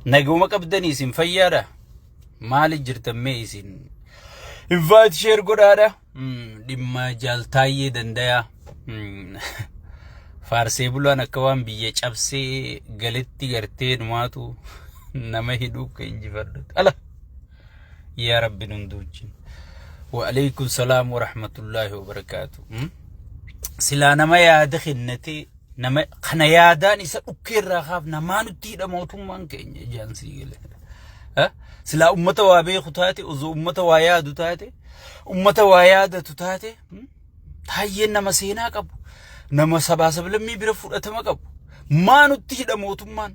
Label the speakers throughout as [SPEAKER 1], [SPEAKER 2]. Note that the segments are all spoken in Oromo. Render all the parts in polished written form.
[SPEAKER 1] naguma qabdanii isin fayyaadha maal jirtamme isin invite share godhaadha dhimma jaaltaayyee dandaya faarsee bulaan akka waan biyya cabsee galetti gartee numaatu nama hidhuu ka injifadhu ala ya rabbi nunduuchin wa alaykum salaam wa rahmatullahi wa barakatuh sila nama yaada khinnati nama kana yaadaan isa dhukkeerraa kaaf namaanutti hidha mootummaan keenya jaansii gale sila ummata waa beeku taate uzu ummata waa yaadu taate ummata waa yaadatu taate taayyeen nama seenaa qabu nama sabaa sablammii bira fudhatama qabu maanutti hidha mootummaan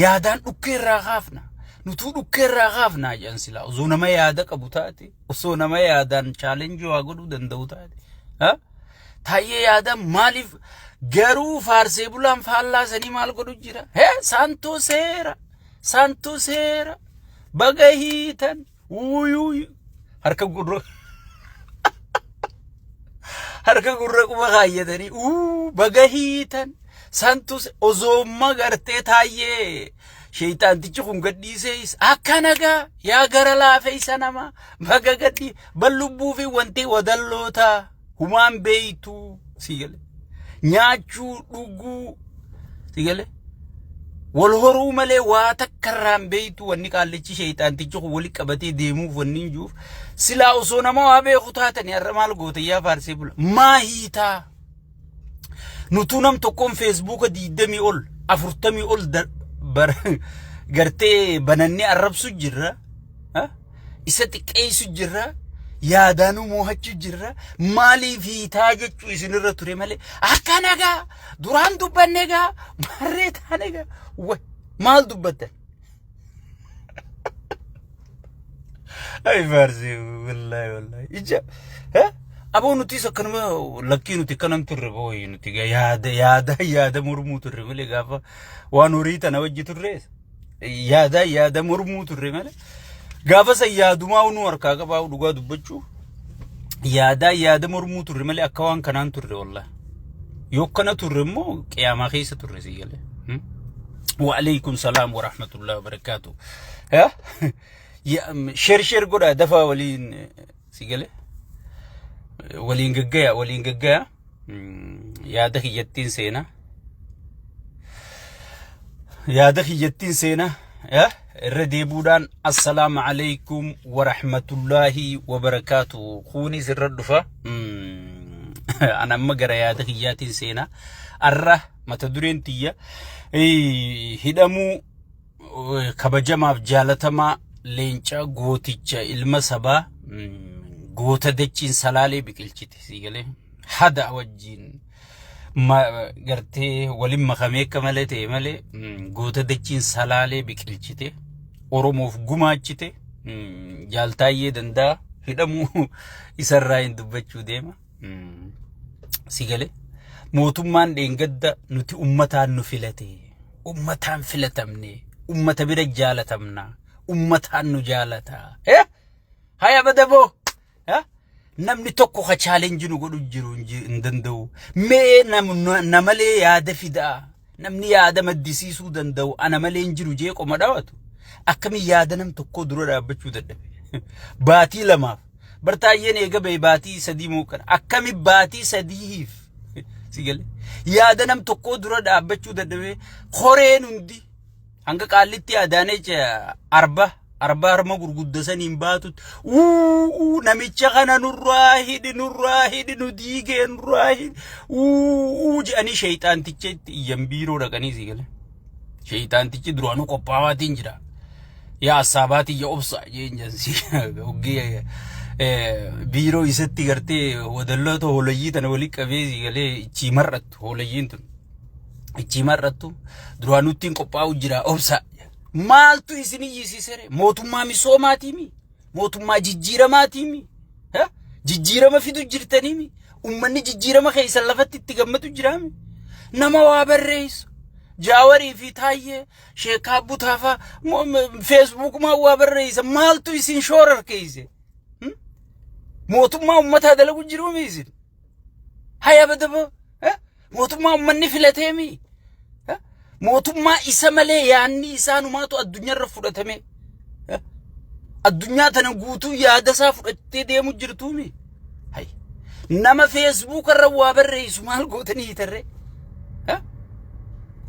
[SPEAKER 1] yaadaan dhukkeerraa kaafna nutuu dhukkeerraa kaafna jaansila uzu nama yaada qabu taate osoo nama yaadaan challenge waa godhuu danda'u taate taayyee yaadaan maaliif garuu faarsee bulaan faallaa sanii maal godhu jira santo seera bagahiitan uyuy harka gurra kuma kaayyatanii bagahiitan santo ozomma gartee taayyee shaytaantichi kun gadhiisees akka nagaa yaa gara laafeessa nama baga gadhi ballubbuu fi wanti wadalloota humaan beeytu sigale nyaachuu dhuguu sigale wal horuu malee waa takkarraan beeytu wanni qaallichi shaytaantichi kun wali qabatee deemuuf wanni juuf silaa osoo nama waa beeku taatanii har'a maal goote yaa faarsee bula maa hiitaa nutuu nam tokkoon feesbuuka 20 ol 40 ol gartee banannee arrabsu jirra isa xiqqeessu jirra yaadaanu mohachu jirra maaliif hiitaa jechuu isinirra ture malee akka nagaa duraan dubbannegaa marree taanegaa way maal dubbatan ay faarsee wallahi ija aboo nuti sakkanuma lakkii nuti kanam turre booyi nuti yaada murmuu turre malee gaafa waan horii tana wajji turre yaada murmuu turre malee gaafa sayyaaduma unu harkaa qabaa dhugaa dubbachuu yaada murmuu turre malee akka waan kanaan turre wallahi yoo kana turre immoo qiyaamaa keessa turre sigale wa alaykum salaam wa rahmatullahi wa barakatuh share godha dafa waliin sigale waliin gaggaya yaada khiyyattiin seena الرديبودان السلام عليكم ورحمة الله وبركاته خوني سر الدفا أنا مقرأ يا دخياتي سينا الره ما تدرين تيا هدمو كبجما بجالتما لينشا غوتيشا المسابا غوتا دچين سلالي بكالشتي سيغلي حدا وجين ما قرتي ولما خميك ملتي ملي غوتا دچين سلالي بكالشتي oromof gumaachite jaaltaayyee dandaa hidhamu isarraa hin dubbachuu deema sigale mootummaan dheengadda nuti ummataan nu filate ummataan filatamne ummata bira jaalatamna ummataan nu jaalata haya badabo namni tokko ka challenge nu godhu jiru hin danda'u mee namalee yaada fidaa namni yaada maddisiisuu danda'u ana malee hin jiru jee qoma dhaawatu akkami yaada nam tokko dura dhaabbachuu dadhabe baatii lamaaf bartaayyeen eega bay baatii sadii muuqan akkami baatii sadiif sigale yaada nam tokko dura dhaabbachuu dadhabe qoreen hundi hanga qaallitti adaanecha arba harma gurguddasaniin baatut namicha kana nurraa hidi nu diigee nurraa hidi jedhanii shayxaanticha itti iyyan biiroo dhaqanii sigale shayxaantichi duraanuu qophaawaatiin jira يا صاباتي يا أبصع جنسي وجي بيرو يستي قرتي ودلته هوليت أنا وليك أبيزي قالي تشي مرت هولينتون تشي مرتو دروانوتين كوباو جرا أبصع مالتو يسني يسيسره موتو ما مسو ماتيمي موتو ما جيجيرا ماتيمي ها جيجيرا ما في دو جرتنيمي أمني جيجيرا ما خيس اللفت تتجمعتو جرامي نما وابر رئيس جاوري في تايه شيكا بوتافا فيسبوك ما هو برئيس مالتو يسين شورر كيسي موتو ما امتا دلقو جرو ميزين هيا بدبو موتو ما امني فلتيمي mootummaa isa malee yaanni isaanumaatu addunyaarra fudhatame addunyaa tana guutuu yaada isaa fudhattee deemu jirtuumi hay nama Facebook irra waa barreessu maal gootanii hitarre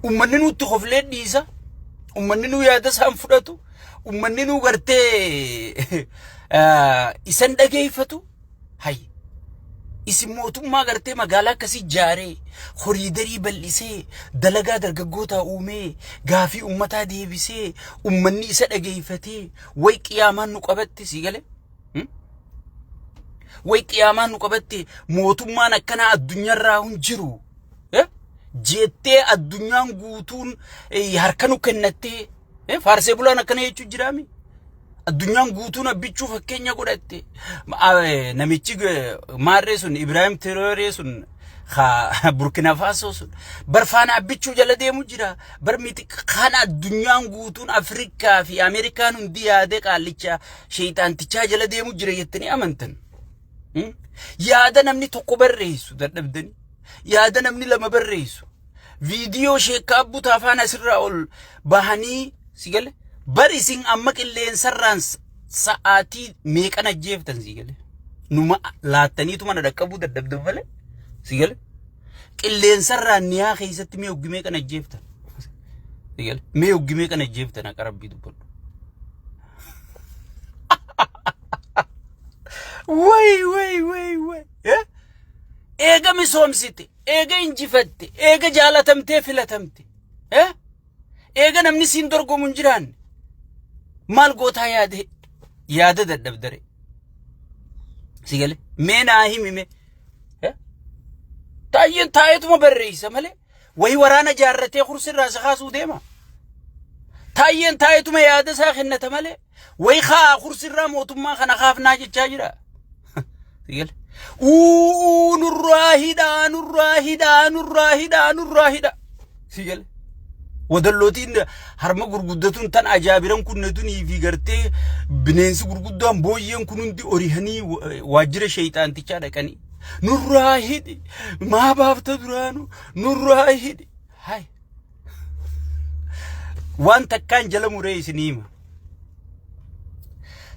[SPEAKER 1] ummanni nutti qoflee dhiisa ummanni nu yaada isaan fudhatu ummanni nu gartee isan dhageeffatu hay isin mootummaa gartee magaalaa akkasii jaaree horiidarii bal'isee dalagaa dargaggoota uumee gaafii ummataa deebisee ummanni isa dhageeffatee way qiyaamaan nu qabatte si gale way qiyaamaan nu qabatte mootummaan akkana addunyaarraa hun jiru jettee addunyaan guutuun harka nu kennattee faarsee bulaan akkana jechuu jiraami addunyaan guutuun abbichuu fakkeenya godhatte namichi maarree sun Ibrahim Traoré sun Burkina Faso sun barfaana abbichuu jala deemu jira barmiti kana addunyaan guutuun Afrikaa fi Ameerikaan hundi yaade qaallicha sheyxaantichaa jala deemu jira jettanii amantan yaada namni tokko barreessu dadhabdanii yaada namni lama barreessu viidiyoo sheekka abbuta afaan asirraa ol bahanii sigale barisin amma qilleensarraan sa'aatii meeqan ajjeeftan sigale numa laattaniitu mana dhaqqabuu dadhabdan malee sigale qilleensarraan niyaa keessatti mee oggimee kan ajjeeftan sigale mee oggimee kan ajjeeftan aqarabbii dubbadhu way eega misoomsite eega injifatte eega jaalatamtee filatamte eega namni siin dorgomu hin jiraanne maal gootaa yaada dadhabdare sigale mee naa himime taayyeen taayetuma barreessa malee way waraana jaarratee kursirraa isa kaasuu deema taayyeen taayetuma yaada isaa kennata malee way kaa kursirraa mootummaa kana kaafnaa jechaa jira sigale nurraahida sigale wadallootiin harma gurguddatun tan ajaabiran kunnatun fi gartee bineensi gurguddaan booyyeen kun hundi orihanii waajjira sheyxaantichaa dhaqanii nurraahidi maa baafta duraanu nurraahidi hay waan takkaan jala muree isiniima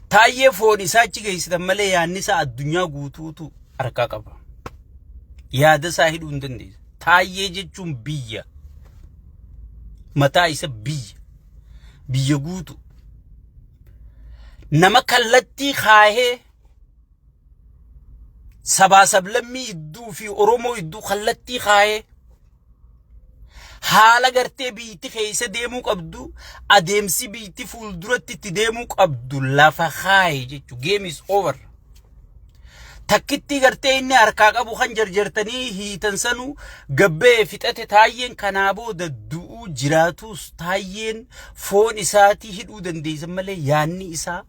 [SPEAKER 1] taayyee foon isaa achi geessitan malee yaanni isaa addunyaa guutuutu harkaa qaba yaada isaa hidhuu hin dandeessu taayyee jechuun biyya mataa isa biyya guutu nama kallattii kaahee sabaa sablammii idduu fi oromoo idduu kallattii kaahee haala gartee biitti keessa deemuu qabdu adeemsi biitti fuulduratti itti deemuu qabdu lafa kaahee jechu game is over takkitti gartee inni harkaa qabu kan jarjartanii hiitan sanu gabbee fixate taayyeen kanaa booda du'uu jiraatus taayyeen foon isaatii hidhuu dandeessan malee yaanni isaa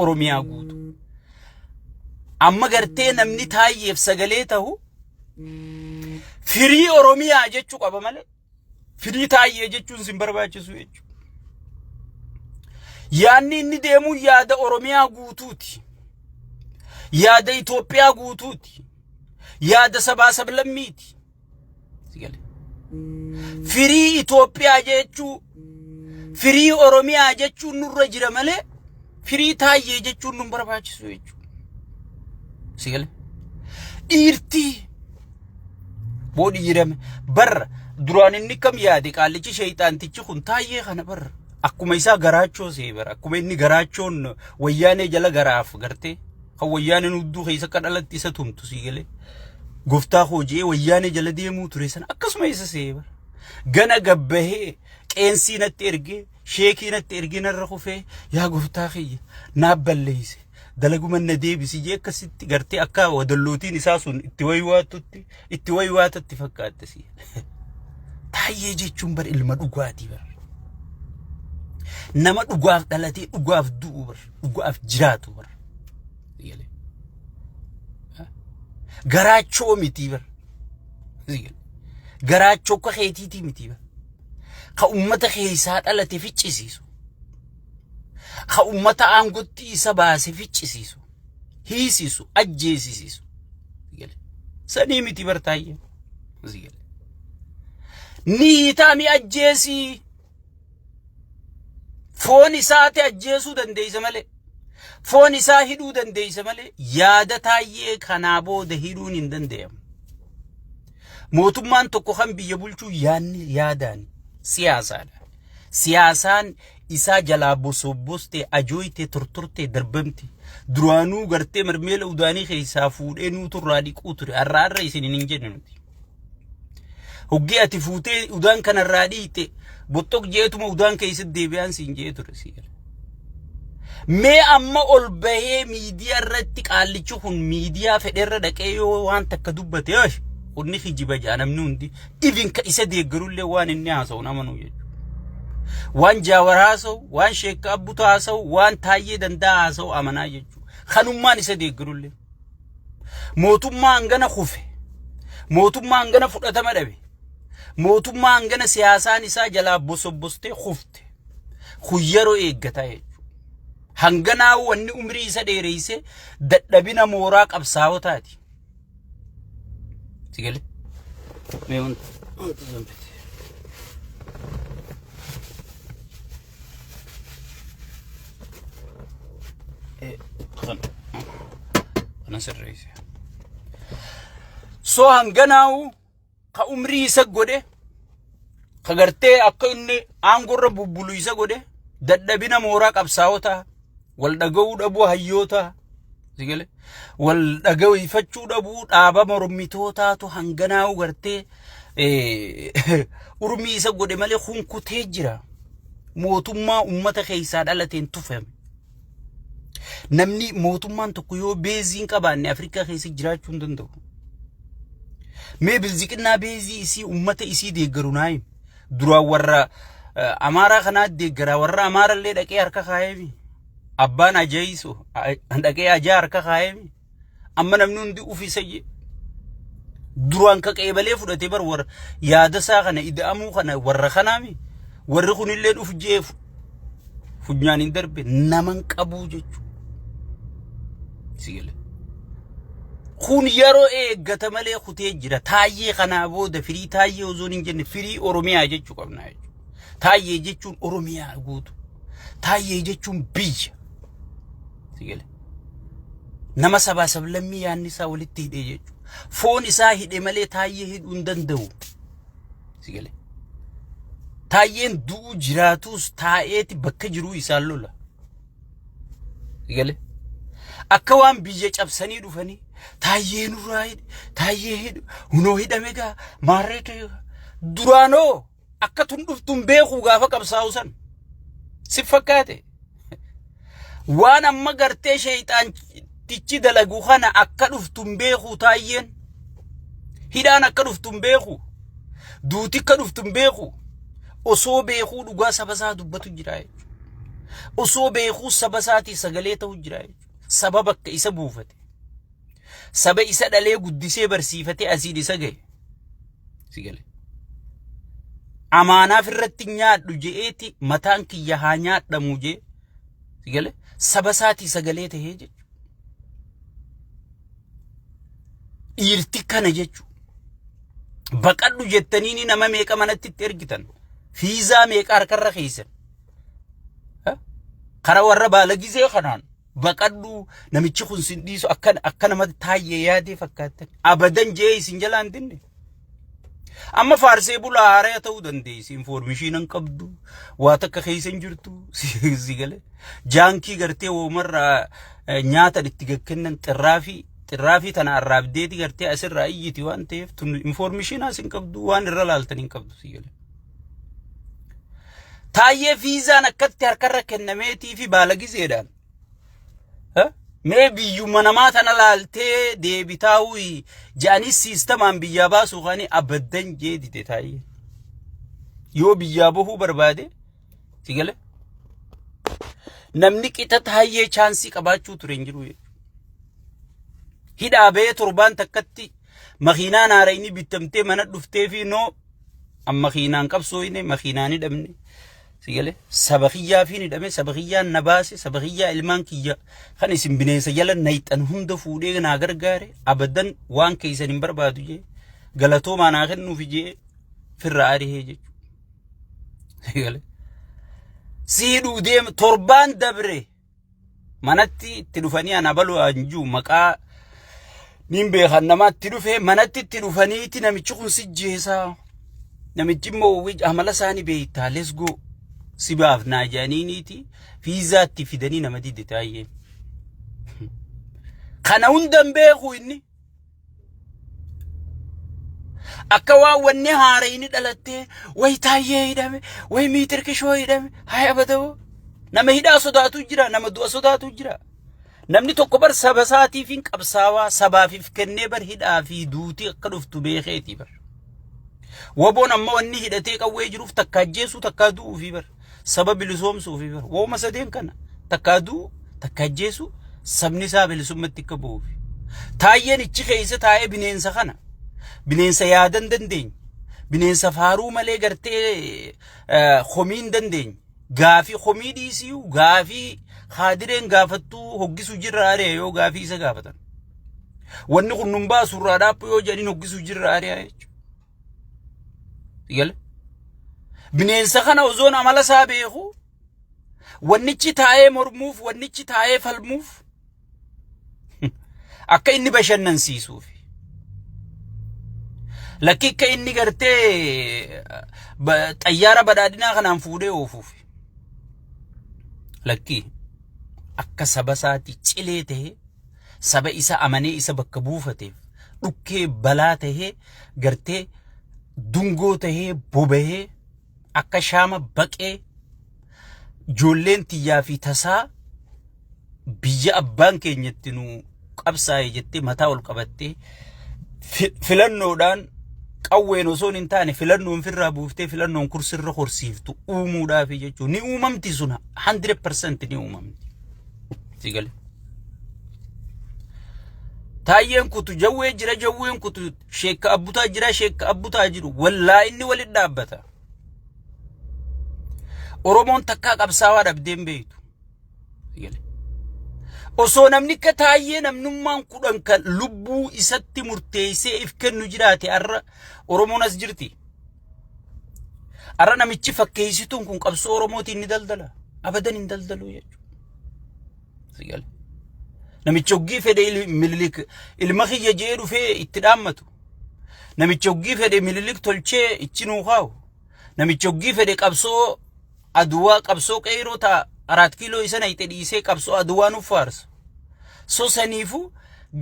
[SPEAKER 1] oromiyaa guutu amma gartee namni taayyeef sagalee ta'u firii oromiyaa jechuu qaba malee firii taayyee jechuun sin barbaachisu jechu yaanni inni deemuu yaada oromiyaa guutuuti yaada Itoophiyaa guutuuti yaada sabaa sablammiiti sigale firii Itoophiyaa jechuu firii oromiyaa jechuun nurra jira malee firii taayyee jechuun nun barbaachisu jechu sigale dhiirtii boodi jirame barra duraan inni kam yaade qaallichi sheyxaantichi kun taayyee kana barra akkuma isaa garaachoo see bara akkuma inni garaachoon wayyaanee jala garaaf gartee kan wayyaaneen hudduu keessa kadhalatti isa tumtu sigale goftaa hojii wayyaanee jala deemuu ture sana akkasuma isa see bara gana gabbahee qeensii natti ergee sheekii natti ergee narra kufee yaa goftaa kiyya naaf balleeyse dalaguma na deebisi jee akkasitti gartee akka wadallootiin isaa sun itti waywaatatti fakkaatte si taayyee jechuun bar ilma dhugaatii bar nama dhugaaf dhalatee dhugaaf du'u bar dhugaaf jiraatu bar garaachoo miti bar garaachoo ka keetiitii miti bar ka ummata keessaa dhalate ficcisiisu ka ummata aangotti isa baase ficcisiisu hiisisu ajjeesisiisu sanii miti bar taayyee niitaami ajjeesii foon isaati ajjeesuu dandeeysa malee foon isaa hidhuu dandeeysa malee yaada taayyee kanaa booda hidhuun hin danda'amu. Mootummaan tokko kan biyya bulchuu yaadaan siyaasaadha. Siyaasaan isaa jalaa bosobboste ajooyte tortorte darbamte duraanuu gartee marmeela udaanii keessaa fuudhee nuuturraa dhiquu ture arraarra isin hin jenne nuti. Hoggee ati fuutee udaan kanarraa dhiite bottoq jeetuma udaan keessatti deebi'aan siin jee ture si'ala. Mee amma ol bahee miidiyaa irratti qaallichi kun miidiyaa fedherra dhaqee yoo waan takka dubbate kunni hijiba jaanamni hundi even ka isa deeggarullee waan inni haasa'u namanuu jechuudha. Waan Jawaar haasa'u, waan Sheek Abbutu haasa'u, waan Taayyee Danda'a haasa'u amanaa jechuudha. Kanummaan isa deeggarullee. Mootummaan gana kufe. Mootummaan gana fudhatama dhabe. Mootummaan gana siyaasaan isaa jalaa bosobbostee kufte. Kun yeroo eeggataa jechuudha. Hanganaa wanni umrii isa dheereyse dadhabina mooraa qabsaa'otaati. Sigale? Mee wanta zambite. Kana sirreesse. So hanganaa ka umrii isa godhe ka gartee akka inni aangorra bubbulu isa godhe dadhabina mooraa qabsaa'otaa wal dhaga'uu dhabuu hayyoota sigale wal dhaga'ifachuu dhabuu dhaaba mormitootaatu hanganaa gartee urmii isa godhe malee hunkutee jira. Mootummaa ummata keessaa dhalateen tufame. Namni mootummaan tokko yoo beeziin qabaanne Afrikaa keessa jiraachuu hin danda'u. Mee bilziqinaa beezii isii ummata isii deeggaru naayim duraan warra Amaaraa kanaa deeggaraa warra Amaarallee dhaqee harka kaayemi abbaan ajaayisu dhaqee ajaa harka kaayemi amma namni hundi ufisa je duraan ka qeebalee fudhatee bar warra yaada isaa kana ida'amuu kana warra kanaami warri kunillee dhuf jeefu funyaan hin darbe naman qabuu jechuudha. Sigale kun yeroo eeggata malee kutee jira. Taayyee kanaa booda firii taayyee ozoon hin jenne firii Oromiyaa jechuu qabna jechuudha. Taayyee jechuun Oromiyaa guutu. Taayyee jechuun biyya. Sigale nama sabaa sablammii yaanni isaa walitti hidhee jechuudha. Foon isaa hidhe malee taayyee hidhuu hin danda'u. Sigale taayyeen du'uu jiraatus taa'eeti bakka jiruu isaan lola. Sigale akka waan biyya cabsanii dhufanii taayyee nurraa hidhe taayyee hidhu hunoo hidhame gaa maarreete duraanoo akka tun dhuftun beekuu gaafa qabsaa'u san si fakkaate waan amma gartee sheeyxaan tichi dalagu kana akka dhuftun beekuu taayyeen hidhaan akka dhuftun beekuu duuti akka dhuftun beekuu osoo beekuu dhugaa saba isaa dubbatu jira jechuudha. Osoo beekuu saba isaatii sagalee ta'u jira jechuudha. Sababa akka isa buufate saba isa dhalee guddisee barsiifate asiin isa gahe sigale amaanaaf irratti nyaadhu je'eeti mataan kiyya haa nyaadhamu jee sigale saba isaatii sagalee tahee jechuudha. Dhiirti kana jechuudha. Baqadhu jettaniini nama meeqa manatti itti ergitan fiizaa meeqa harkarra keessan kara warra baalagizee kanaan baqadhu namichi kun sin dhiisu akka namatti taayyee yaadee fakkaatan abadan jee isin jalaan dinne. Amma faarsee bulaa haaraa ta'uu dandeessi information qabdu waa takka keessan jirtu sigale jaankii gartee woomarraa nyaata itti gakkennan xirraafii tana arraabdeeti gartee asirraa iyyiti waan ta'eef tun information asin qabdu waan irra laaltan hin qabdu sigale. Taayyee fiizaan akkatti harkarra kennameetii fi baalagizeedhaan mee biyyuma namaa tana laaltee deebitaa'uu ja'anis siistamaan biyyaa baasuu kaanii abaddan jee dide taayyee yoo biyyaa bahuu barbaade sigale namni qixa taayyee chaansii qabaachuu ture hin jiru jechuudha. Hidhaa bee torbaan takkatti makiinaan haara inni bittamtee mana dhuftee fi noo amma makiinaan qabsoo inni makiinaan hidhamne sigale sabaqiyyaa fi hidhame sabaqiyyaan na baase sabaqiyyaa ilmaan kiyya kan isin bineensa jala nayxan hunda fuudhee naa gargaare abadan waan keessan hin barbaadu jee galatoomaa naa kennuuf jee firraari jechuudha. Siiduu deem torbaan dabre manatti itti dhufanii ana balu anjuu maqaa nin beekan namatti dhufe manatti itti dhufaniiti namichi kun sijjeesaa namichi immoo amala isaanii beeytaa let's go sibaaf naajaniiniiti fiizaatti fidanii nama didde taayee kana hundan beeku inni akka waa wanni haarayni dhalattee way taayee hidhame way miitir kishoo hidhame haya badoo nama hidhaa sodaatu jira nama du'a sodaatu jira namni tokko bar saba isaatiif hin qabsaawaa sabaafif kennee bar hidhaa fi duuti akka dhuftu beekeeti bar waboon amma wanni hidhatee qawwee jiruuf takka ajjeesuu takka du'uu fi bar saba bilisoomsuu fi bar wooma sadeen kana takka du'u takka ajjeesuu sabni isaa bilisummaatti akka bu'uuf taayyeen ichi keessa taa'ee bineensa kana bineensa yaadan dandeenya bineensa faaruu malee gartee khomiin dandeenya gaafii khomii dhiisiyuu gaafii haadireen gaafattuu hoggisu jirraare yoo gaafii isa gaafatan wanni kun nun baasu irraa dhaabbu yoo jedhin hoggisu jirraare jechuudha. Bineensa kana ozoon amala isaa beeku wannichi taa'ee mormuuf wannichi taa'ee falmuuf akka inni bashannansiisuuf lakki akka inni gartee xayyaara badhaadhinaa kanaan fuudhee oofuuf lakki akka saba isaati cilee ta'ee saba isa amanee isa bakka buufateef dhukkee balaa ta'ee gartee dungoo ta'ee boba'ee akka shaama baqee ijoolleen tiyyaa fi tasaa biyya abbaan keenyatti nu qabsaa'e jettee mataa ol qabattee filannoodhaan qawween osoo hin taane filannoon firraa buuftee filannoon kursirra horsiiftu uumuudhaaf jechuun ni uumamti sun 100% ni uumamti. Sigale. Taayyeen kutu jawwee jira jawween kutu sheekka abbutaa jira sheekka abbutaa jiru wallaahi inni walitti dhaabbata. Oromoon takkaa qabsaawaa dhabdeen beektu. Sigale. Osoo namni akka taayyee namnummaan kudhan kan lubbuu isatti murteessee if kennu jiraate arra Oromoon as jirti. Arra namichi fakkeessituun kun qabsoo Oromootiin ni daldala. Abadan hin daldalu jechuudha. Sigale. Namichi hoggii fedhe mililik ilma kiyya jee dhufee itti dhaammatu. Namichi hoggii fedhe mililik tolchee ichi nuu kaa'u. Namichi hoggii fedhe qabsoo aduwaa qabsoo qeyroo ta'a. 4 kiiloo isa na itti dhiisee qabsoo aduwaa nuuf faarsa. So saniifu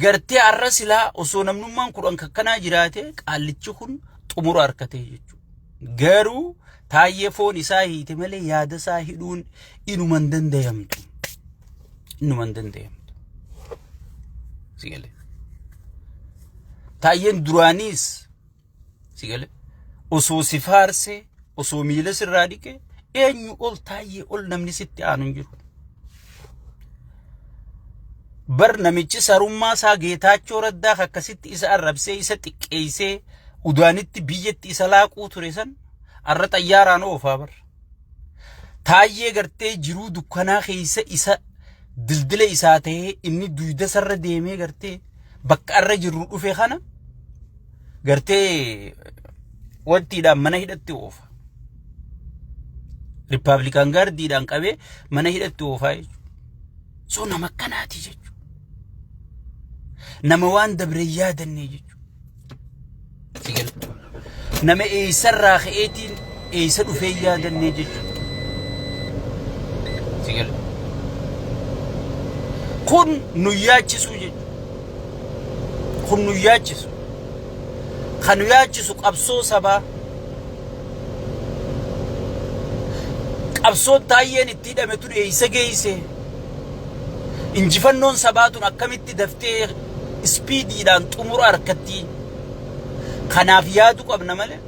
[SPEAKER 1] gartee arra silaa osoo namnummaan kudhan kakkanaa jiraate qaallichi kun xumura harkatee jechuudha. Garuu taayyee foon isaa hiite malee yaada isaa hidhuun inuman dandayamtu. Inuman dandayamtu. Sigale. Taayyeen duraanis sigale. Osoo si faarse osoo miila sirraa dhiqe eenyu ol taayyee ol namni sitti aanu jiru. Bar namichi sarummaa isaa Geetaachoo Raddaa akkasitti isa arrabsee isa xiqqeessee udaanitti biyyatti isa laaquu ture san arra xayyaaraan oofaa bar. Taayyee gartee jiruu dukkanaa keessa isa dildila isaa ta'ee inni duyda sarra deemee gartee bakka arra jirru dhufe kana gartee wantiidhaan mana hidhatti oofa. Republican Guardiidhaan qabee mana hidhatti oofaa jechuudha. So nama akkanaati jechuudha. Nama waan dabre yaadannee jechuudha. Nama eessarraa ka'eetiin eessa dhufee yaadannee jechuudha. Kun nu yaachisu jechuudha. Kun nu yaachisu. Kan nu yaachisu qabsoo sabaa. Qabsoo taayyeen itti hidhame ture eessa geesse. Injifannoon sabaatun akkamitti daftee speediidhaan xumura harkatti. Kanaaf yaadu qabna malee.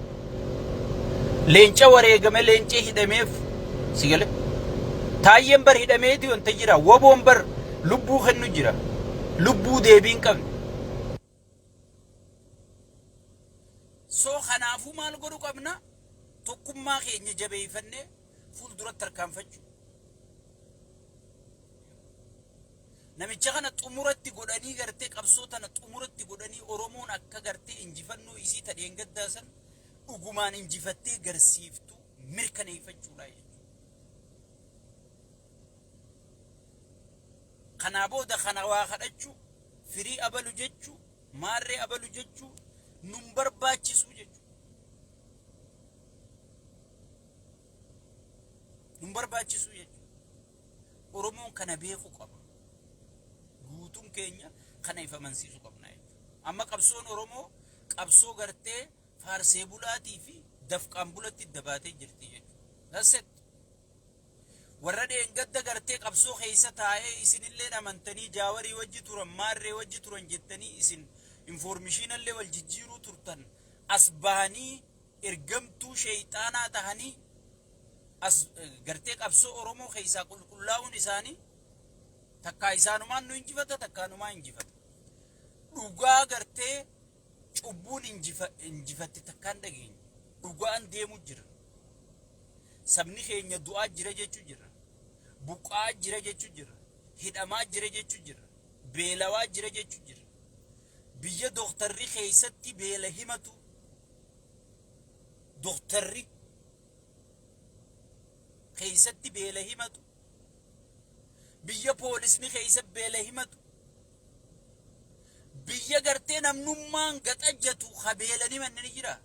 [SPEAKER 1] Leenca wareegame leencee hidhameef sigale. Taayyeen bar hidhameeti wanta jira. Waboon bar lubbuu kennu jira. Lubbuu deebiin qabne. So kanaafuu maal godhu qabna? Tokkummaa keenya jabeeffannee fuulduratti tarkaanfachuu. Namicha kana xumuratti godhanii gartee qabsoo tana xumuratti godhanii Oromoon akka gartee injifannoo isii tadheen gaddaasan dhugumaan injifattee garsiiftu mirkaneeffachuudha jechuudha. Kanaa booda kana waa kadhachuu firii abalu jechuu maarree abalu jechuu nun barbaachisu jechuudha. Nun barbaachisu jechuudha. Oromoon kana beeku qaba. Guutuun keenya kana ifa amansiisu qabna jechuudha. Amma qabsoon Oromoo qabsoo gartee faarsee bulaatii fi dafqaan bulatti dabaatee jirti jechuudha. That's it. Warra dheengadda gartee qabsoo keessa taa'ee isinillee amantanii jaawarii wajji turan maarree wajji turan jettanii isin informeeshinallee wal jijjiiruu turtan as bahanii ergamtuu sheeyxaanaa tahanii as gartee qabsoo Oromoo keessaa qulqullaa'uun isaanii takkaa isaanumaan nu injifata takkaanumaa injifata. Dhugaa gartee cubbuun injifatti takkaan dhageenya. Dhugaan deemu jira. Sabni keenya du'aa jira jechuu jira. Buqaa jira jechuu jira. Hidhamaa jira jechuu jira. Beelawaa jira jechuu jira. Biyya dooktarri keessatti beela himatu. Dooktarri keessatti beela himatu. Biyya poolisni keessatti beela himatu. Biyya gartee namnummaan gaxajjatu habeelanii manneen jira.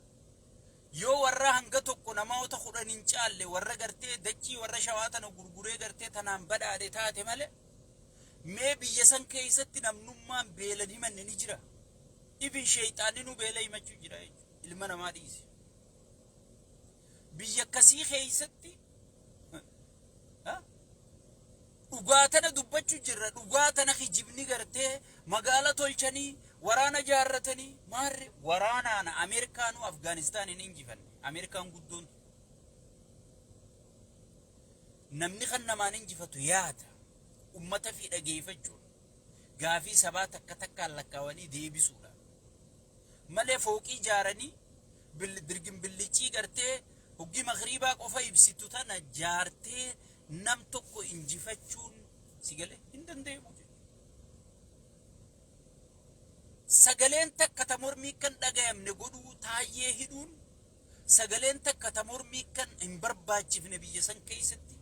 [SPEAKER 1] Yoo warra hanga tokko namoota 10 hin caalle warra gartee dachii warra shawaatana gurguree gartee tanaan badhaadhe taate malee mee biyya san keessatti namnummaan beelanii manneen jira. Ibin sheeyxaanni nu beela himachuu jira jechuudha. Ilma namaa dhiise. Biyya akkasii keessatti dhugaatana dubbachuu jirra. Dhugaatana kijibni gartee magaala tolchanii waraana jaarratanii maarre waraanaana Ameerikaanu Afgaanistaaniin injifanne. Ameerikaan guddoon namni kan namaan injifatu yaada ummata fi dhageeffachuun gaafii sabaa takka takkaan lakkaawanii deebisuudha malee fooqii jaaranii dirgin billicii gartee hoggi magriibaa qofa ibsitu tana jaartee nam tokko injifachuun sigale hin dandeemu. Sagaleen takka ta mormii kan dhagayamne godhuu taayyee hidhuun sagaleen takka ta mormii kan hin barbaachifne biyya san keessatti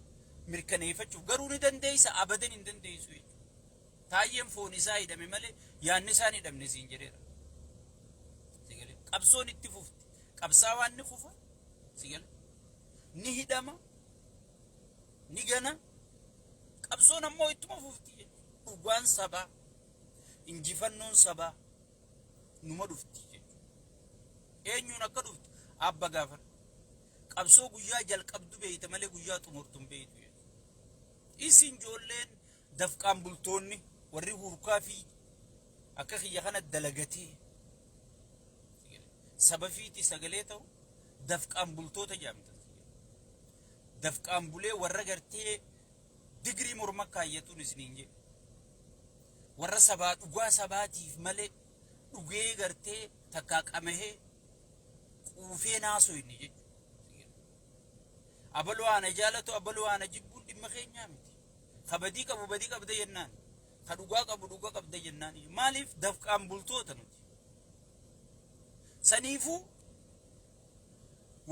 [SPEAKER 1] mirkaneeffachuuf garuu ni dandeessa abadan hin dandeessu jechuudha. Taayyeen foon isaa hidhame malee yaanni isaan hidhamne siin jedheera. Sigale qabsoon itti fufti qabsaawaan ni kufa sigale ni hidhama ni gana qabsoon ammoo ittuma fufti jechuudha. Dhugaan sabaa injifannoon sabaa numa dhufti jechuudha. Eenyuun akka dhufti abba gaafadhu. Qabsoo guyyaa jalqabdu beeyta malee guyyaa xumurtuun beeytu jechuudha. Isin ijoolleen dafqaan bultoonni warri hurkaa fi akka kiyya kana dalagatee sabafiiti sagalee ta'u dafqaan bultoota jaamtan. Dafqaan bulee warra gartee digrii morma kaayyatuun isiniin jedhu. Warra sabaa dhugaa sabaatiif malee dhugee gartee takkaa qamahee quufee naasoo inni jechuudha. Abaluu ana jaalatu abaluu ana jibbuun dhimma keenyaa miti. Ka badii qabu badii qabda jennaan. Ka dhugaa qabu dhugaa qabda jennaan. Maaliif dafqaan bultoota nuti. Saniifuu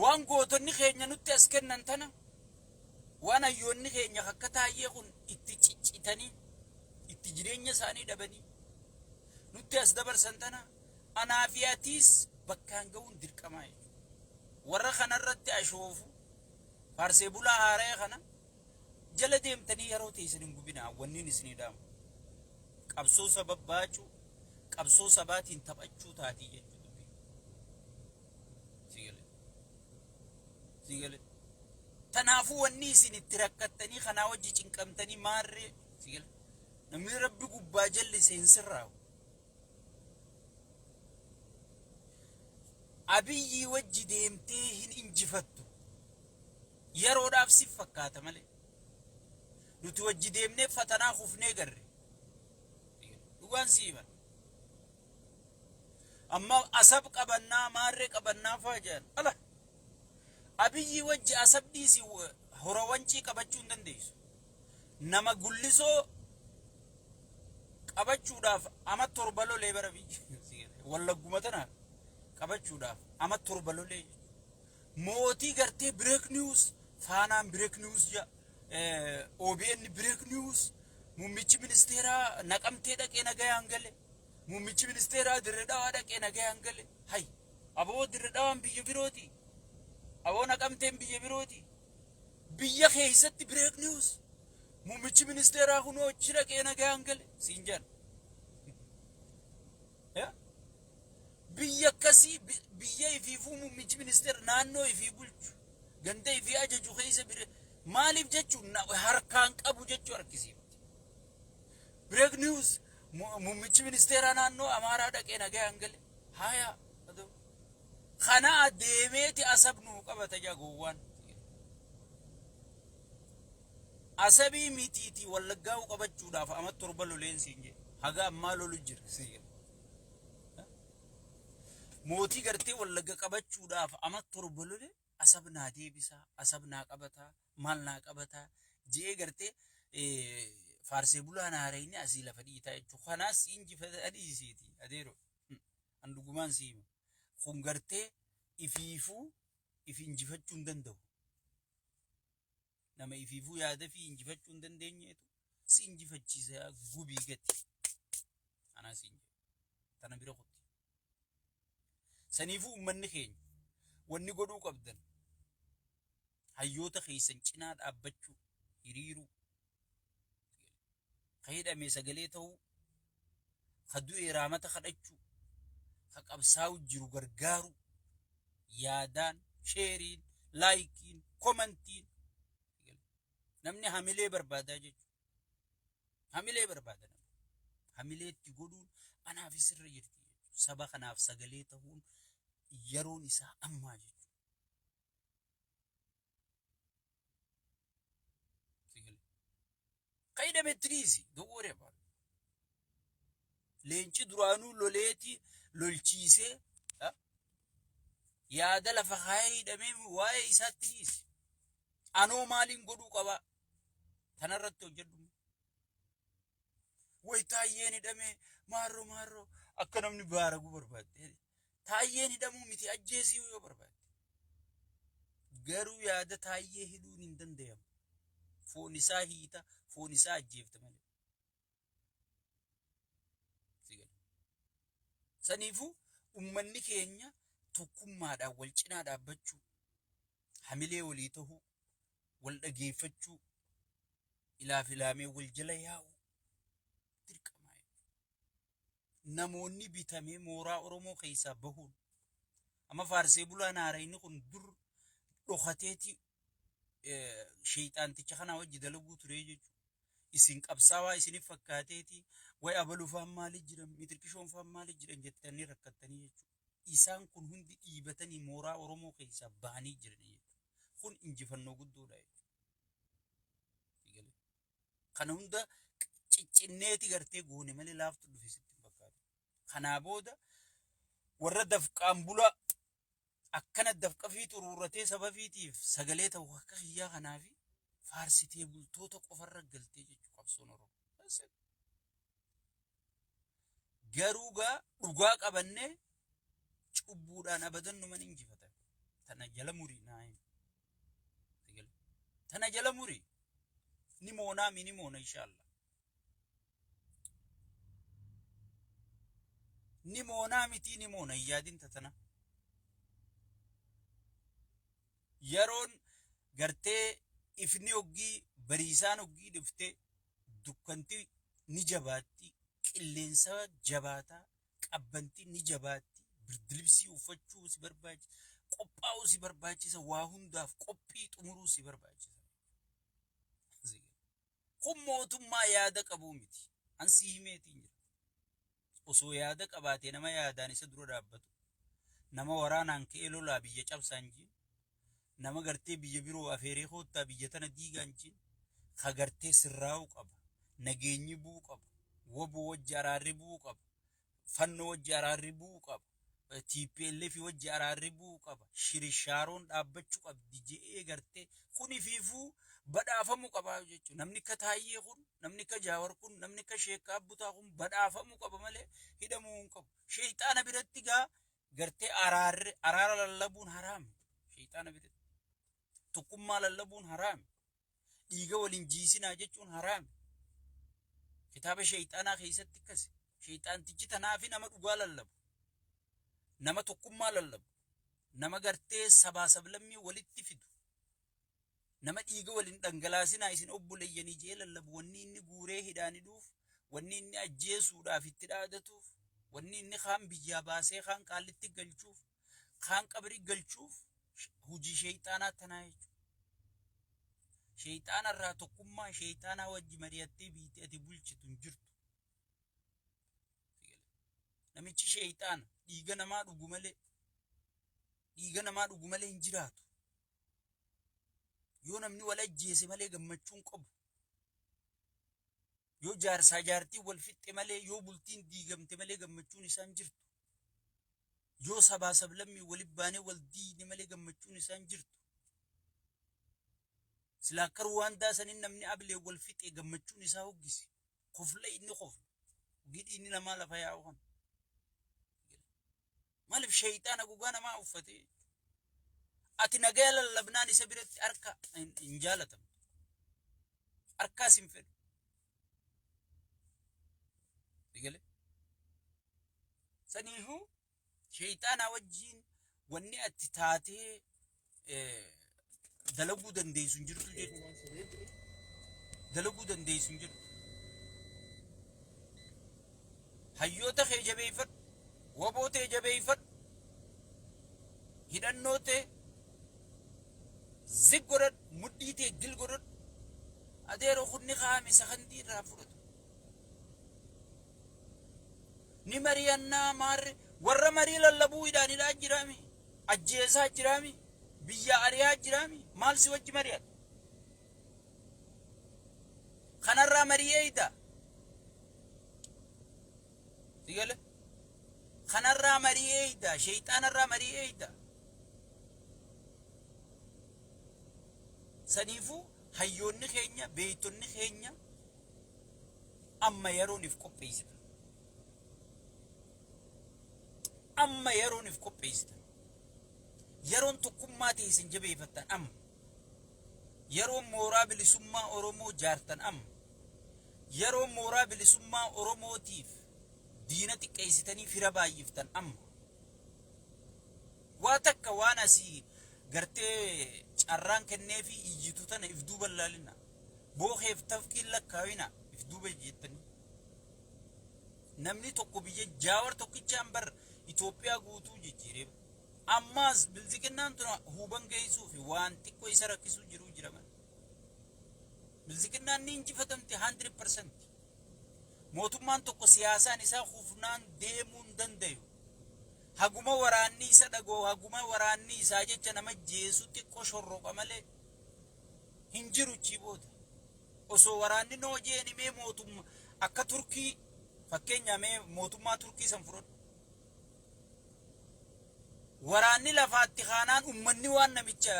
[SPEAKER 1] waan gootonni keenya nutti as kennan tana waan hayyoonni keenya akka taayyee kun itti ciccitanii itti jireenya isaanii dhabanii nutti as dabarsan tana anaa fi atiis bakkaan ga'uun dirqamaa jechuudha. Warra kanarratti ashoofu faarsee bulaa haaree kana jala deemtanii yeroo teessan hin gubinaa wanniin isinii dhaamu. Qabsoo sabab baachuu qabsoo sabaatiin taphachuu taatii jechuudha. Sigale tanaafuu wanni isin itti rakkattanii kanaa wajji cinqamtanii maarree sigale namni rabbi gubbaa jalli seensirraawu. Abiyyi wajji deemtee hin injifattu yeroodhaaf si fakkaata malee nuti wajji deemnee fatanaa kufnee garre dhugaan siiban amma asab qabannaa maarree qabannaa faajaan ala Abiyyi wajji asabdiisi hora wancii qabachuu hin dandeessu. Nama gullisoo qabachuudhaaf ama torba lolee bara biyya wallagguma tana qabachuudhaaf ama torba lolee mootii gartee break news faanaan break news ja OBN break news muummichi ministeeraa naqamtee dhaqee nagayaan gale muummichi ministeeraa dirree dhawaa dhaqee nagayaan gale hay aboo dirree dhawaan biyya birooti aboo naqamteen biyya birooti biyya keessatti break news muummichi ministeeraa kunoo achi dhaqee nagayaan gale siin jedhan biyya akkasii biyya ifiifuu muummichi ministeera naannoo ifii bulchu ganda ifii ajaju keessa bire maaliif jechuun harkaan qabu jechuu harkisiifti break news muummichi ministeera naannoo amaaraa dhaqee nagayaan gale haya kana adeemeeti asabnuu qabata jagoowwan asabii mitiiti wallaggaa qabachuudhaaf ama torba loleensiin je haga ammaa lolu jira siya mootii gartee wallagga qabachuudhaaf ama torba lole asabnaa deebisaa asabnaa qabataa maalnaa qabataa jee gartee faarsee bulaan haarayni asii lafa dhiitaa jechuu kanaas injifata adiisiiti adeero andugumaan siima kun gartee ifiifuu if injifachuu hin danda'u nama ifiifuu yaada fi injifachuu hin dandeenyeetu si injifachiisa gubii gati anaa si injifa tana bira qotti saniifuu ummanni keenya wanni godhuu qabdan hayyoota keessan cinaa dhaabbachuu hiriiruu ka hidhamee sagalee ta'uu ka du'e raamata kadhachuu ka qabsaa'u jiru gargaaru yaadaan sheeriin laayikiin komantiin namni hamilee barbaadaa jechuudha hamilee barbaada hamilee itti godhuun anaaf isirra jirti saba kanaaf sagalee ta'uun yeroon isaa ammaa jechuudha qaida metriisi dogore baa leenci duraanuu loleeti lolchiisee yaada lafa kaayee hidhamee waa'ee isaatti dhiisi anoo maaliin godhuu qaba tanarratti hojjedhu way taayyeen hidhamee maarroo akka namni baaragu barbaadde taayyeen hidhamuu miti ajjeesii yoo barbaadde garuu yaada taayyee hidhuun hin danda'amu foon isaa hiita foon isaa ajjeefta malee saniifuu ummanni keenya tokkummaadhaan wal cinaa dhaabbachuu hamilee walii ta'uu wal dhageeffachuu ilaaf ilaamee wal jala yaa'u dirqamaa namoonni bitamee mooraa Oromoo keessaa bahuun amma faarsee bulaan haarayni kun dur dhokateeti sheeyxaanticha kana wajji dalaguu ture jechuudha isin qabsaawaa isiniif fakkaateeti way abaluufaan maali jiran mitirkishoonfaan maali jiran jettanii rakkattanii jechuudha isaan kun hundi dhiibatanii mooraa Oromoo keessaa bahanii jiran jechuudha kun injifannoo guddoodha jechuudha kana hunda ciccinneeti gartee goone malee laaftu dhufe sitti fakkaata kanaa booda warra dafqaan bula akkana dafqa fi xuruurratee sabafiitiif sagalee ta'u akka hiyyaa kanaafi faarsitee bultoota qofarra galtee jechuu qabsoon Oromoo garuu gaa dhugaa qabannee cubbuudhaan abadan numan injifatan tana jala murii naayim tana jala murii ni moonaa mini moona inshallah ni moonaa miti ni moona yaadin tatana yeroon gartee ifni oggii bariisaan oggii dhuftee dukkanti ni jabaatti qilleensa jabaataa qabbanti ni jabaatti birdilibsii uffachuu si barbaachisa qophaa'uu si barbaachisa waa hundaaf qophii xumuruu si barbaachisa kun mootummaa yaada qabuu miti ansi himeetiin jira osoo yaada qabaatee nama yaadaan isa dura dhaabbatu nama waraanaan ka'ee lolaa biyya cabsaan jiin nama gartee biyya biroo afeeree hoottaa biyya tana diigaan jiin ka gartee sirraa'uu qaba nageenyi bu'uu qaba woboo wajji araarri bu'uu qaba fannoo wajji araarri bu'uu qaba TPLF wajji araarri bu'uu qaba shirishaaroon dhaabbachuu qabdi je'ee gartee kuni fiifuu badhaafamuu qaba jechuudha namni ka taayyee kun namni ka jaawar kun namni ka sheekaa abbutaa kun badhaafamuu qaba malee hidhamuu hin qabu sheeyxaana biratti gaa gartee araara lallabuun haraam shayxaana bira tokkummaa lallabuun haraami dhiiga waliin jiisinaa jechuun haraami kitaaba shayxaanaa keessatti akkas shayxaantichi tanaafi nama dhugaa lallabu nama tokkummaa lallabu nama gartee sabaa sablammii walitti fidu nama dhiiga waliin dhangalaasinaa isin obboleeyyanii jee lallabu wanni inni guuree hidhaaniduuf wanni inni ajjeesuudhaaf itti dhaadatuuf wanni inni kaan biyyaa baasee kaan qaallitti galchuuf kaan qabrii galchuuf hujii shayxaanaa tanaa jechuudha. Shayxaana irraa tokkummaa shayxaanaa wajji mari'attee biitee ati bulchitu hin jirtu. Namichi shayxaana dhiiga namaa dhugu malee hin jiraatu. Yoo namni wal ajjeese malee gammachuun qabu. Yoo jaarsaa jaartii wal fixxe malee yoo bultiin diigamte malee gammachuun isaan jirtu. Yoo sabaa sablammii waliin baanee wal diine malee gammachuun isaan jirtu. Silaakar Ruwaandaa sanin namni ablee wal fixee gammachuun isaa hoggisi. Kofla inni kofla. Gidhi inni namaa lafa yaa'u kan. Maaliif shayxaana gogaa namaa uffate? Ati nagaa lallabnaan isa biratti harka hin jaalatamu. Harkaas hin fedhu. Digale? Saniifuu shayxaana wajjiin wanni ati taatee dalaguu dandeessu hin jirtu jechuudha. Dalaguu dandeessu hin jirtu. Hayyoota kee jabeeffadhu. Waboo ta'e jabeeffadhu. Hidhannoo ta'e zig godhadhu. Muddii ta'e dil godhadhu. Adeeroo kunni kaa'ame sakandii irraa fudhatu. Ni mari'annaa maarre warra marii lallabuu hidhaanidhaa jiraami. Ajjeesaa jiraami. Biyya ariyaa jiraami. Maal si wajji mari'atu? Kanarraa mari'ee hidha. Sigale? Kanarraa mari'ee hidha. Shayxaanarraa mari'ee hidha. Saniifuu hayyoonni keenya beeytonni keenya amma yerooniif qopheessita. Amma yerooniif qopheessita. Yeroon tokkummaa teessin jabeeffattan amma. Yeroon mooraa bilisummaa Oromoo jaartan amma. Yeroon mooraa bilisummaa Oromootiif diina xiqqeessitanii fira baay'iftan amma. Waa takka waan asii gartee carraan kennee fi iyyitu tana if duuba laalina. Bookeef tafkiin lakkaawina if duuba jettanii. Namni tokko biyya jaawar tokkichaan bar Itoophiyaa guutuu jijjiiree. Ammas bilziqinnaan tuna huban geessuu fi waan xiqqoo isa rakkisuu jiru jiraman. Bilziqinnaan ni injifatamte 100%. Mootummaan tokko siyaasaan isaa hufnaan deemuu hin dandayu. Haguma waraanni isa dhagoo haguma waraanni isaa jecha nama jeesu xiqqoo shorroqa malee hin jiru chiboota. Osoo waraanni noo jeeni mee mootummaa akka Turkii fakkeenyaa mee mootummaa Turkii san fudhadhu. Waraanni lafaatti kaanaan ummanni waan namicha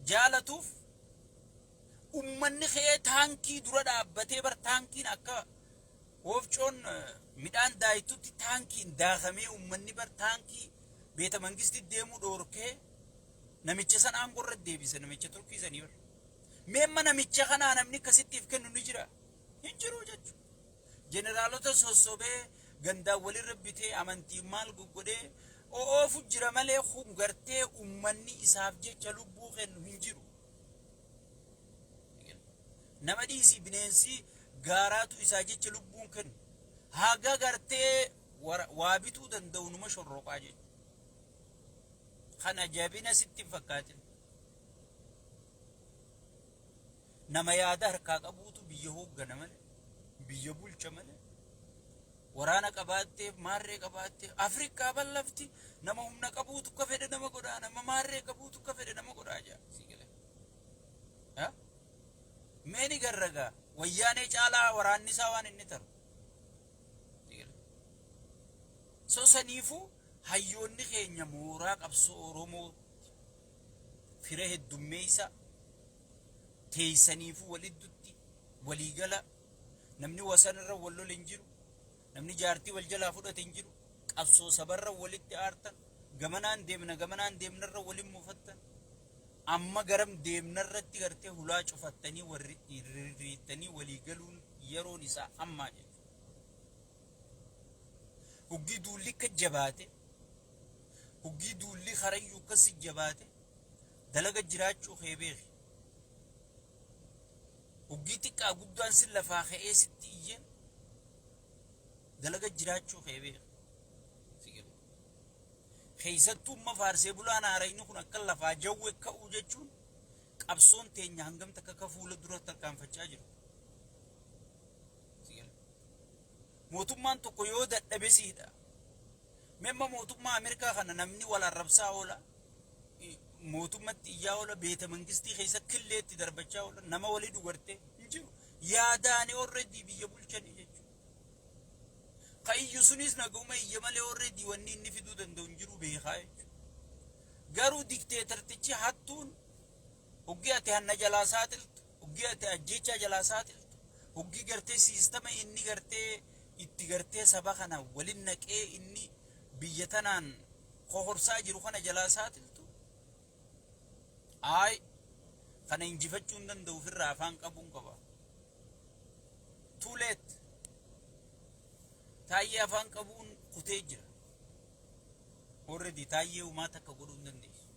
[SPEAKER 1] jaalatuuf ummanni kee taankii dura dhaabbatee bar taankiin akka oofcoon midhaan daayitutti taankiin daakamee ummanni bar taankii beeta mangisti deemuu dhoorkee namicha san aangorra deebise namicha Turkii sanii bar. Meemma namicha kanaa namni akkasittiif kennu ni jira. Hin jiru jechuudha. Jeneraalota sossobee gandaan walirra bitee amantii maal goggodee oofu jira malee kun gartee ummanni isaaf jecha lubbuu kennu hin jiru. Nama dhiisii bineensi gaaraatu isaa jecha lubbuun kennu. Haga gartee waa bituu danda'u numa shorroqaa jechuudha. Kana jabina sitti hin fakkaatin. Nama yaada harkaa qabuutu biyya hooggana malee, biyya bulcha malee. Waraana qabaatteef maarree qabaatteef Afrikaa bal'afti nama humna qabuutu akka fedhe nama godhaa nama maarree qabuutu akka fedhe nama godhaa jaa sigale. Meeni garragaa wayyaanee caalaa waraanni isaa waan inni taru. So saniifuu hayyoonni keenya mooraa qabsoo Oromoo fira heddummeessa teessaniifuu waliddutti waliigala namni wasanirra wal lol hin jiru. Namni jaartii wal jalaa fudhate hin jiru. Qabsoo sabarra walitti aartan gamanaan deemnarra waliin muufatan. amma garam deemnarratti gartee hulaa cufattanii warri irriittanii walii galuun yeroon isaa ammaa jechuudha. Huggii duulli akka jabaate huggii duulli harayyuu akkasi jabaate dalaga jiraachuu beeki. Huggii xiqqaa guddaan sin lafaa ka'ee sitti iyyeen dalaga jiraachuu beeki. Keessattuu amma faarsee bulaan haarayni kun akka lafaa jawwe ka'uu jechuun qabsoon teenya hangam takka fuula dura tarkaanfachaa jiru. Mootummaan tokko yoo dadhabe siidha. Memma mootummaa Ameerikaa kana namni wal arrabsaa oola. Mootummatti iyyaa oola. Beeta mangistii keessa killeetti darbachaa oola. Nama walii dhugarte hin jiru. Yaadaani already biyya bulchanii jechuudha. Ka'iyyu sunis naguma iyya malee already wanni inni fiduu danda'u hin jiru beekaa jechuudha. Garuu dikteetartichi hattuun hoggii ati hanna jalaa saaxiltu, hoggii ati ajjechaa jalaa saaxiltu, hoggii gartee siistama inni gartee itti gartee saba kana walin naqee inni biyya tanaan kohorsaa jiru kana jalaa saaxiltu. Kana injifachuu hin danda'u ofirraa afaan qabuun qaba. Too late. Taayyee afaan qabuun kutee jira. Already taayyee uumaa takka godhuu hin dandeessu.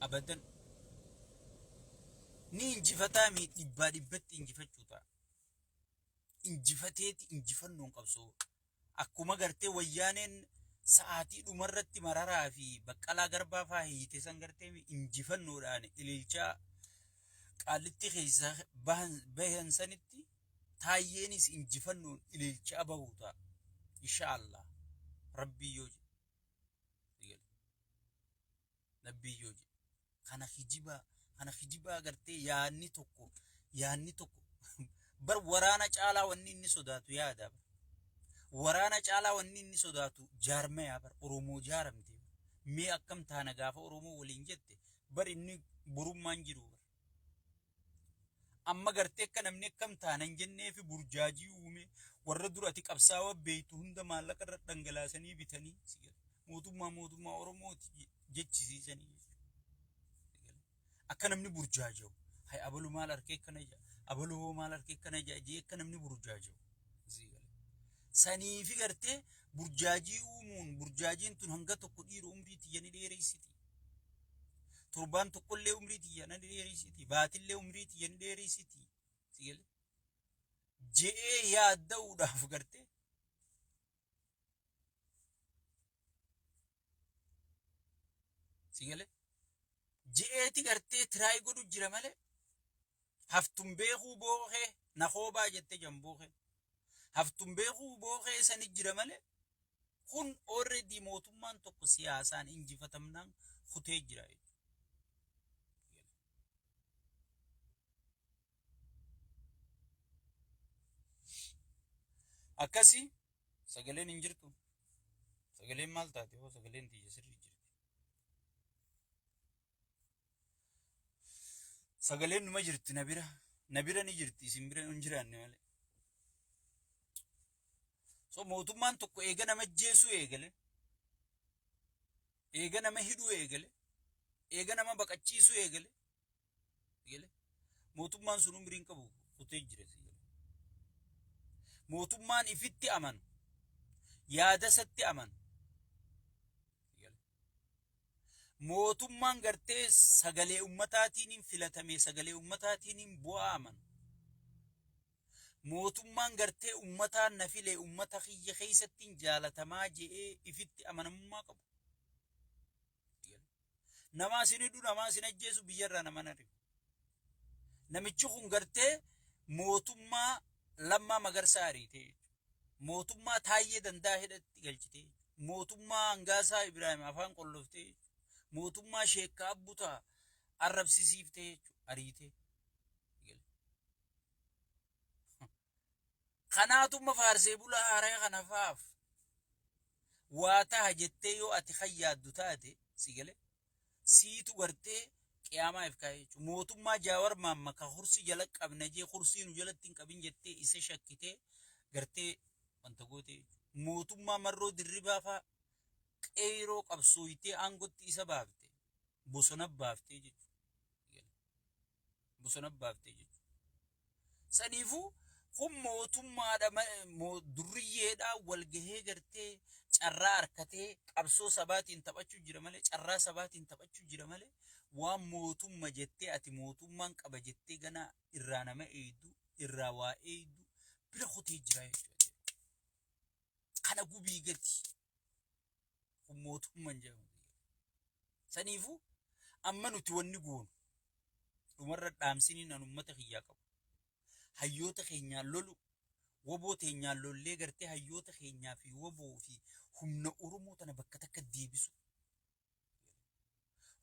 [SPEAKER 1] Abadan. Ni injifataa mi dhibbaa dhibbatti injifachuu ta'a. Injifateeti injifannoon qabsoo. Akkuma gartee wayyaaneen sa'aatii dhumarratti mararaa fi baqqalaa garbaa faa hiite san gartee injifannoodhaan ililchaa qaallitti keessa bahan sanitti taayyeenis injifannoon ililchaa bahuu ta'a. Inshaallah. Rabbii yoo jedhe. Rabbii yoo jedhe. Kana hijibaa gartee yaanni tokko bar waraana caalaa wanni inni sodaatu yaada. Waraana caalaa wanni inni sodaatu jaarmaya bar Oromoo jaaramte. Mee akkam taana gaafa Oromoo waliin jette bar inni burummaan jiru bar. Amma gartee akka namni akkam taana hin jennee fi burjaajii uume warra dura ati qabsaawaa beeytu hunda maallaqa irra dhangalaasanii bitanii mootummaa Oromooti jechisiisanii. Akka namni burjaaja'u. Hay abalu maal harkee kana jaa. Abalu hoo maal harkee kana jaa jee akka namni burjaaja'u. Sanii fi gartee burjaajii uumuun burjaajiin tun hanga tokko dhiiru umrii tiyyanii dheereessiti. Torbaan tokkollee umrii tiyyanii dheereessiti. Baatillee umrii tiyyanii dheereessiti. Je'ee yaadda'uudhaaf gartee. Sigalee. Je'eeti gartee tiraay godhu jira malee haftun beekuu booqee na hoobaa jette jambooqee haftun beekuu booqee sani jira malee kun already mootummaan tokko siyaasaan injifatamnaan kutee jira. Akkasii sagaleen hin jirtu. Sagaleen maal taate hoo sagaleen tiyya sirrii jirti. Sagaleen numa jirti nabira ni jirti isin bira hin jiraanne malee. So mootummaan tokko eega nama jeesuu eegale, eega nama hidhuu eegale, eega nama baqachiisuu eegale, mootummaan sun umriin qabu kutee jira. Mootummaan ifitti amanu, yaada isatti amanu. Mootummaan gartee sagalee ummataatiin filatame sagalee ummataatiin bu'aa amanu. Mootummaan gartee ummataan na filee ummata kiyya keessattiin jaalatamaa je'ee ifitti amanamummaa qabu. Namaa sin hidhu namaa sin ajjeesu biyyarraa nama nari'u. Namichi kun gartee mootummaa Lammaa Magarsaa ariitee mootummaa Taayyee Dandaa hidhatti galchitee mootummaa Hangaasaa Ibraahim afaan qolloftee mootummaa Sheekkaa Abbutaa arrabsisiiftee ariitee. Kanaatuma faarsee bulaa haaraa kana faaf waa ta'a jettee yoo ati hayyaaddu taate sigale siitu gartee qiyaamaa if kaa'ee jechuudha. Mootummaa Jaawar Maammakaa hursii jala qabna jee hursii nu jalatti hin qabin jettee isa shakkitee gartee wanta gootee mootummaa Marroo Dirribaa fa'aa qeeroo qabsooyitee aangotti isa baafte bosona baaftee jechuudha. Bosona baaftee jechuudha. Saniifuu kun mootummaadha durriyyeedhaa walgahee gartee carraa harkatee qabsoo sabaatiin taphachuu jira malee carraa sabaatiin taphachuu jira malee waan mootumma jettee ati mootummaan qaba jettee ganaa irraa nama eeydu irraa waa eeydu bira kutee jira jechuudha. Kana gubii gati kun mootummaan jedhamu. Saniifuu amma nuti wanni goonu dhumarra dhaamsiniin an ummata kiyyaa qabu. Hayyoota keenyaan lolu woboo teenyaan lollee gartee hayyoota keenyaa fi woboo fi humna Oromoo tana bakka takka deebisu.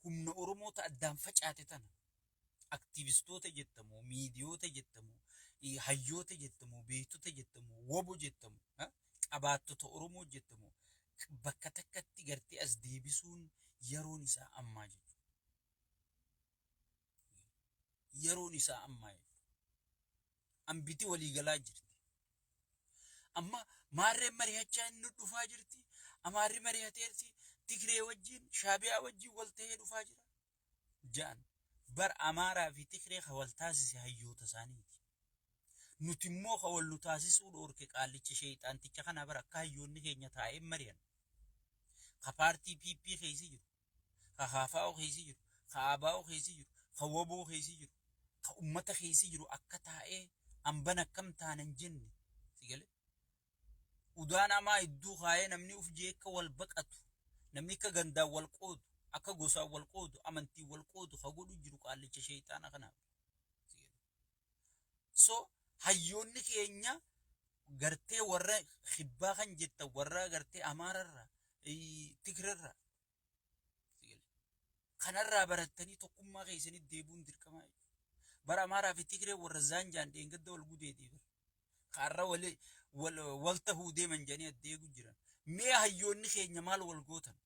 [SPEAKER 1] Humna Oromoo ta addaan facaate tana aktivistoota jettamu, miidiyoota jettamu, hayyoota jettamu, beektota jettamu, woboo jettamu, qabaattota Oromoo jettamu bakka takkatti gartee as deebisuun yeroon isaa ammaa jechuudha. Yeroon isaa ammaa jechuudha. Ambiti waliigalaa jirti. Amma maarreen mari'achaa inni dhufaa jirti. Amaarri mari'ateerti. Tigree wajjin Shaabiyaa wajjin wal ta'ee dhufaa jira. Ja'an bar Amaaraa fi Tigree ka wal taasise hayyoota isaaniiti. Nuti immoo ka wal nu taasisuu dhoorke qaallicha sheexaanticha kana bar akka hayyoonni keenya taa'ee mari'an. Ka paartii PP keessa jiru. Ka Haafaa'oo keessa jiru. Ka Abaa'oo keessa jiru. Ka Woboo keessa jiru. Ka ummata keessa jiru akka taa'ee amban akkam taanan jenne sigale udaan amaa idduu kaayee namni uf jeekka wal baqatu namni ka gandaa wal qoodu akka gosaa wal qoodu amantii wal qoodu ka godhu jiru qaallicha sheexaana kanaaf so hayyoonni keenya gartee warra khibbaa kan jetta warra gartee Amaararra Tigrerra sigale kanarraa barattanii tokkummaa keessanii deebuun dirqamaa bara Amaaraa fi Tigree warra zaanjaan dheengadda wal gudee deebiir. Kaarra wal tahuu deeman jedhanii addeegu jiran. Mee hayyoonni keenya maal wal gootan?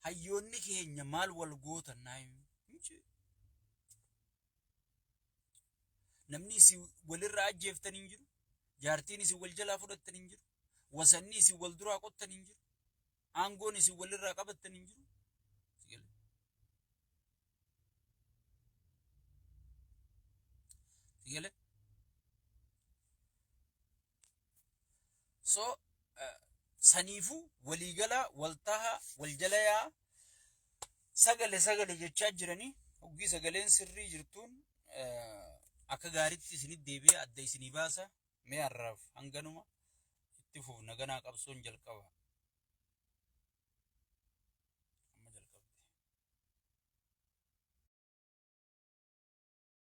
[SPEAKER 1] Hayyoonni keenya maal wal gootan? Namni isin walirraa ajjeeftan hin jiru. Jaartiin isin wal jalaa fudhattan hin jiru. Wasanni isin wal duraa qottan hin jiru. Aangoon isin walirraa qabattan hin jiru. Sigale so saniifu waliigala waltaha waljalayaa sagale jechaa jiranii hogii sagaleen sirrii jirtuun akka gaaritti isinit deebi'ee adda isinii baasa mee harraaf hanganuma itti fuuf naganaa qabsoon jalqaba.